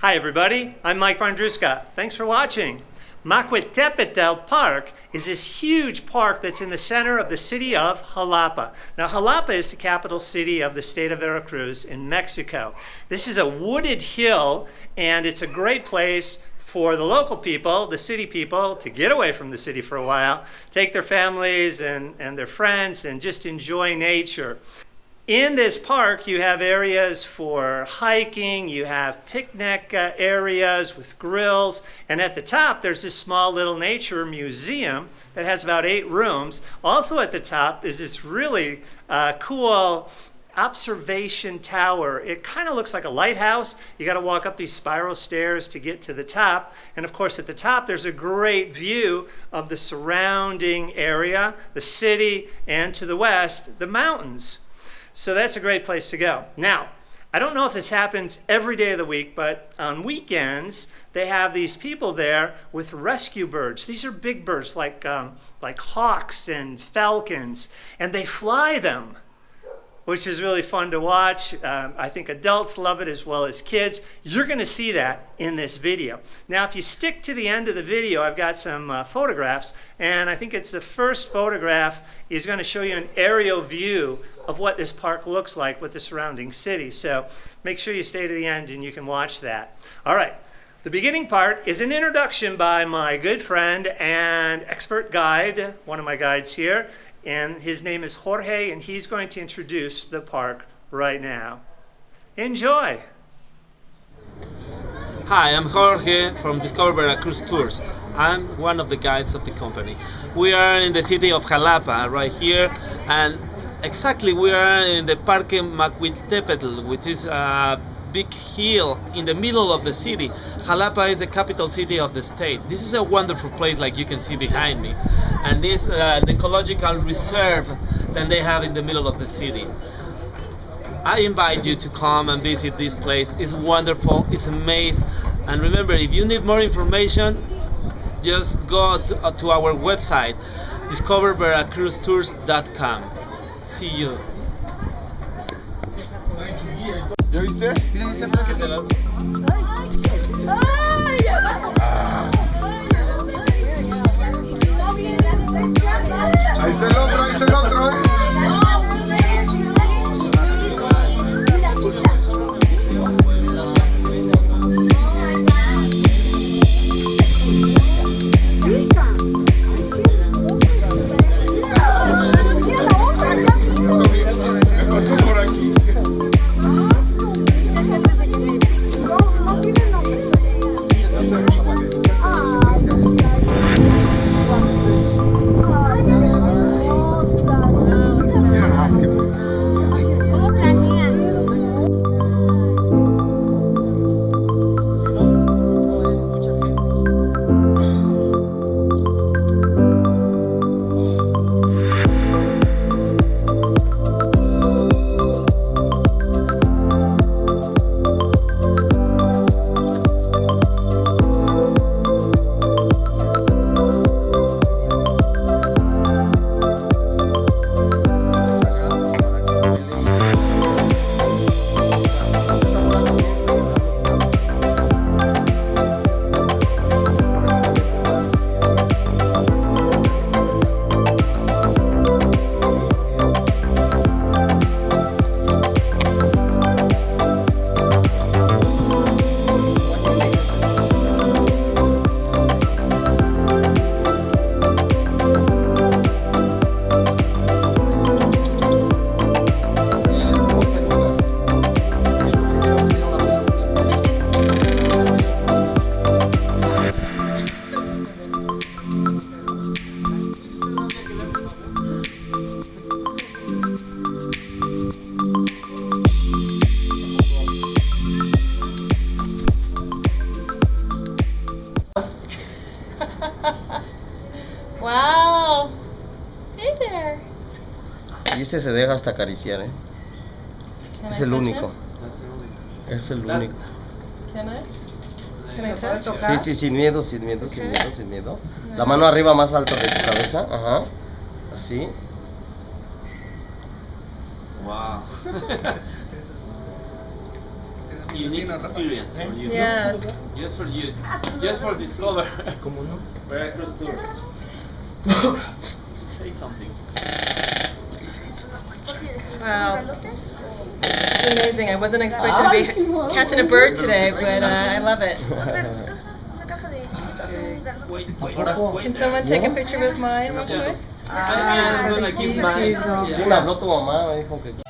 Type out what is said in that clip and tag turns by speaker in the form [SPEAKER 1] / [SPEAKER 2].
[SPEAKER 1] Hi everybody, I'm Mike Vondruska. Thanks for watching. Macuiltepetl Park is this huge park that's in the center of the city of Xalapa. Now Xalapa is the capital city of the state of Veracruz in Mexico. This is a wooded hill and it's a great place for the local people, the city people, to get away from the city for a while, take their families and their friends and just enjoy nature. In this park, you have areas for hiking, you have picnic areas with grills, and at the top there's this small little nature museum that has about 8 rooms. Also at the top is this really cool observation tower. It kind of looks like a lighthouse. You got to walk up these spiral stairs to get to the top, and of course at the top there's a great view of the surrounding area, the city, and to the west, the mountains. So that's a great place to go. Now, I don't know if this happens every day of the week, but on weekends, they have these people there with rescue birds. These are big birds like hawks and falcons, and they fly them, which is really fun to watch. I think adults love it as well as kids. You're going to see that in this video. Now, if you stick to the end of the video, I've got some photographs, and I think it's the first photograph is going to show you an aerial view of what this park looks like with the surrounding city. So make sure you stay to the end and you can watch that. All right, the beginning part is an introduction by my good friend and expert guide, one of my guides here, and his name is Jorge, and he's going to introduce the park right now. Enjoy!
[SPEAKER 2] Hi, I'm Jorge from Discover Veracruz Tours. I'm one of the guides of the company. We are in the city of Xalapa right here, and exactly we are in the Parque Macuiltepetl, which is a big hill in the middle of the city. Xalapa is the capital city of the state. This is a wonderful place, like you can see behind me, and this the ecological reserve that they have in the middle of the city. I invite you to come and visit this place. It's wonderful, it's amazing, and remember, if you need more information, just go to our website, discoververacruztours.com. See you.
[SPEAKER 3] ¿Ya viste? Ahí está el otro, ahí está el otro,
[SPEAKER 4] Wow. Hey there.
[SPEAKER 5] Y este se deja hasta acariciar, ¿eh? Es el único. Es el único.
[SPEAKER 4] Can I? Can I touch?
[SPEAKER 5] Sí, sí, sin miedo, sin miedo, sin miedo, sin miedo. La mano arriba más alta de su cabeza, ajá. Así.
[SPEAKER 2] Wow. unique experience for you.
[SPEAKER 4] Yes.
[SPEAKER 2] Just for you. Just for discover. Veracruz tours. Say something.
[SPEAKER 4] Wow. It's amazing. I wasn't expecting to be catching a bird today, but I love it. Can someone take a picture with mine real quick?
[SPEAKER 2] I'm gonna keep mine.
[SPEAKER 5] Sí, me habló tu mamá, me dijo que...